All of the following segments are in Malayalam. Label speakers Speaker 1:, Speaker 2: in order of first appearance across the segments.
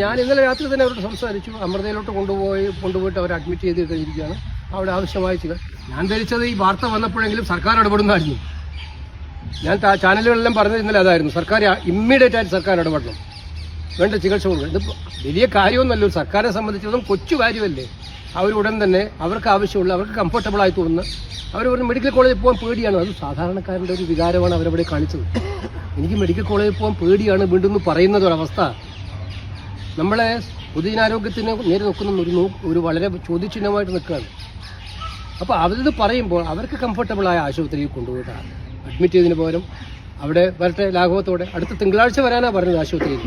Speaker 1: ഞാൻ ഇന്നലെ രാത്രി തന്നെ അവരോട് സംസാരിച്ചു. അമൃതയിലോട്ട് കൊണ്ടുപോയിട്ട് അവരെ അഡ്മിറ്റ് ചെയ്ത് കഴിഞ്ഞിരിക്കുകയാണ്. അവിടെ ആവശ്യമായ ചികിത്സ. ഞാൻ ധരിച്ചത് ഈ വാർത്ത വന്നപ്പോഴെങ്കിലും സർക്കാർ ഇടപെടുന്നതായിരുന്നു. ഞാൻ ചാനലുകളിലെല്ലാം പറഞ്ഞത് ഇന്നലെ അതായിരുന്നു. സർക്കാർ ഇമ്മീഡിയറ്റ് ആയിട്ട് സർക്കാർ ഇടപെടണം, വേണ്ട ചികിത്സ കൊടുക്കണം. ഇത് വലിയ കാര്യമൊന്നുമല്ല, ഒരു സർക്കാരിനെ സംബന്ധിച്ചിടത്തോളം കൊച്ചു കാര്യമല്ലേ. അവരുടൻ തന്നെ അവർക്ക് ആവശ്യമുള്ള, അവർക്ക് കംഫർട്ടബിൾ ആയി തോന്നുന്ന അവർ ഒരു മെഡിക്കൽ കോളേജിൽ പോകാൻ പേടിയാണ്. അത് സാധാരണക്കാരൻ്റെ ഒരു വികാരമാണ് അവരവിടെ കാണിച്ചത്. എനിക്ക് മെഡിക്കൽ കോളേജിൽ പോകാൻ പേടിയാണ് വീണ്ടും പറയുന്നത് ഒരവസ്ഥ. നമ്മളെ പൊതുജനാരോഗ്യത്തിന് നേരെ നോക്കുന്ന ഒരു വളരെ ചോദ്യചിഹ്നമായിട്ട് നിൽക്കുകയാണ്. അപ്പോൾ അവരിത് പറയുമ്പോൾ അവർക്ക് കംഫർട്ടബിളായ ആശുപത്രിയിൽ കൊണ്ടുപോയിട്ട് അഡ്മിറ്റ് ചെയ്തതിന് പകരം അവിടെ വരട്ടെ ലാഘവത്തോടെ. അടുത്ത തിങ്കളാഴ്ച വരാനാണ് പറഞ്ഞത് ആശുപത്രിയിൽ.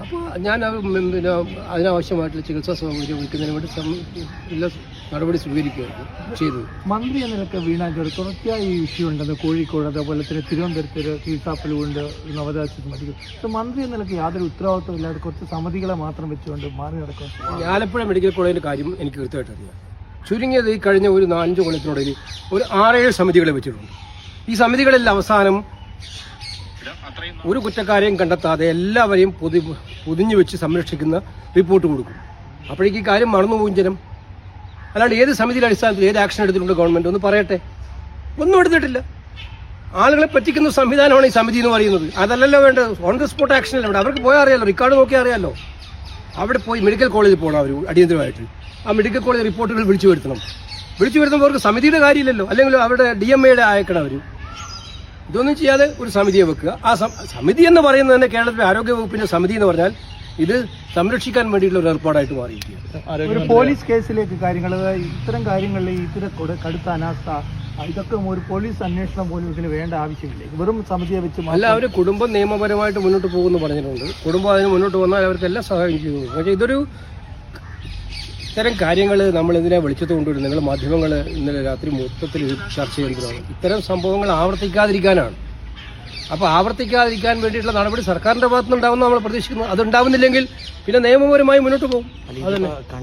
Speaker 1: അപ്പോൾ ഞാൻ പിന്നെ അതിനാവശ്യമായിട്ടുള്ള ചികിത്സാ സൗകര്യം ഒരുക്കുന്നതിന് വേണ്ടി എല്ലാ നടപടി സ്വീകരിക്കുകയായിരുന്നു ചെയ്തത്.
Speaker 2: മന്ത്രി എന്ന നിലയ്ക്ക് വീണ ജോർജ് തുടർച്ചയായി ഈ ഇഷ്യൂ ഉണ്ടെന്ന് കോഴിക്കോട്, അതേപോലെ തന്നെ തിരുവനന്തപുരത്ത് ചികിത്സാപ്പലുകൊണ്ട് നവദാശ മന്ത്രി മന്ത്രി എന്ന നിലയ്ക്ക് യാതൊരു ഉത്തരവാദിത്വം ഇല്ലാതെ കുറച്ച് സമിതികളെ മാത്രം വെച്ചുകൊണ്ട് മാറി നടക്കും.
Speaker 1: ആലപ്പുഴ മെഡിക്കൽ കോളേജിൻ്റെ കാര്യം എനിക്ക് കൃത്യമായിട്ട് അറിയാം. ചുരുങ്ങിയത് ഈ കഴിഞ്ഞ ഒരു 4-5 കൊല്ലത്തിനിടയിൽ ഒരു 6-7 സമിതികളെ വെച്ചിട്ടുണ്ട്. ഈ സമിതികളിൽ അവസാനം ഒരു കുറ്റക്കാരെയും കണ്ടെത്താതെ എല്ലാവരെയും പൊതിഞ്ഞു വെച്ച് സംരക്ഷിക്കുന്ന റിപ്പോർട്ട് കൊടുക്കും. അപ്പോഴേക്ക് ഈ കാര്യം മറന്നുപോകും ജനം. അല്ലാണ്ട് ഏത് സമിതിയുടെ അടിസ്ഥാനത്തിൽ ഏത് ആക്ഷൻ എടുത്തിട്ടുണ്ട് ഗവൺമെൻറ് ഒന്ന് പറയട്ടെ. ഒന്നും എടുത്തിട്ടില്ല. ആളുകളെ പറ്റിക്കുന്ന സംവിധാനമാണ് ഈ സമിതി എന്ന് പറയുന്നത്. അതല്ലല്ലോ വേണ്ടത്. ഓൺ ദ സ്പോട്ട് ആക്ഷൻ അല്ല വേണ്ട. അവർക്ക് പോയാൽ അറിയാമല്ലോ, റെക്കോർഡ് നോക്കിയാൽ അറിയാമല്ലോ. അവിടെ പോയി മെഡിക്കൽ കോളേജിൽ പോകണം അവർ അടിയന്തരമായിട്ട്. ആ മെഡിക്കൽ കോളേജ് റിപ്പോർട്ടുകൾ വിളിച്ചു വരുത്തണം. വിളിച്ചു വരുത്തുമ്പോൾ അവർക്ക് സമിതിയുടെ കാര്യമില്ലല്ലോ, അല്ലെങ്കിൽ അവരുടെ DMAയുടെ അയക്കണം അവർ. ഇതൊന്നും ചെയ്യാതെ ഒരു സമിതിയെ വെക്കുക. ആ സമിതി എന്ന് പറയുന്നത് തന്നെ കേരളത്തിലെ ആരോഗ്യവകുപ്പിന്റെ സമിതി എന്ന് പറഞ്ഞാൽ ഇത് സംരക്ഷിക്കാൻ വേണ്ടിയിട്ടുള്ള ഒരു ഏർപ്പാടായിട്ട് മാറിയിരിക്കുകയാണ്.
Speaker 2: ഒരു പോലീസ് കേസിലേക്ക് കാര്യങ്ങൾ, ഇത്തരം കാര്യങ്ങളിൽ ഇത്തരം കടുത്ത അനാസ്ഥ, ഇതൊക്കെ ഒരു പോലീസ് അന്വേഷണം പോലും ഇതിന് വേണ്ട ആവശ്യമില്ല. വെറും സമിതിയെ വെച്ച്
Speaker 1: അല്ല, അവർ കുടുംബം നിയമപരമായിട്ട് മുന്നോട്ട് പോകുമെന്ന് പറഞ്ഞിട്ടുണ്ട്. കുടുംബം അതിന് മുന്നോട്ട് വന്നാൽ അവർക്ക് എല്ലാം സഹായം ചെയ്തു. പക്ഷേ ഇതൊരു ഇത്തരം കാര്യങ്ങൾ നമ്മൾ ഇതിനെ വെളിച്ചത്ത് കൊണ്ടുവരും. നിങ്ങൾ മാധ്യമങ്ങൾ ഇന്നലെ രാത്രി മൊത്തത്തിൽ ചർച്ച ചെയ്യുന്നതാണ്. ഇത്തരം സംഭവങ്ങൾ ആവർത്തിക്കാതിരിക്കാനാണ്. അപ്പോൾ ആവർത്തിക്കാതിരിക്കാൻ വേണ്ടിയിട്ടുള്ള നടപടി സർക്കാരിൻ്റെ ഭാഗത്തുനിന്നുണ്ടാവുമെന്ന് നമ്മൾ പ്രതീക്ഷിക്കുന്നു. അതുണ്ടാവുന്നില്ലെങ്കിൽ പിന്നെ നിയമപരമായി മുന്നോട്ട് പോകും. അതന്നെ.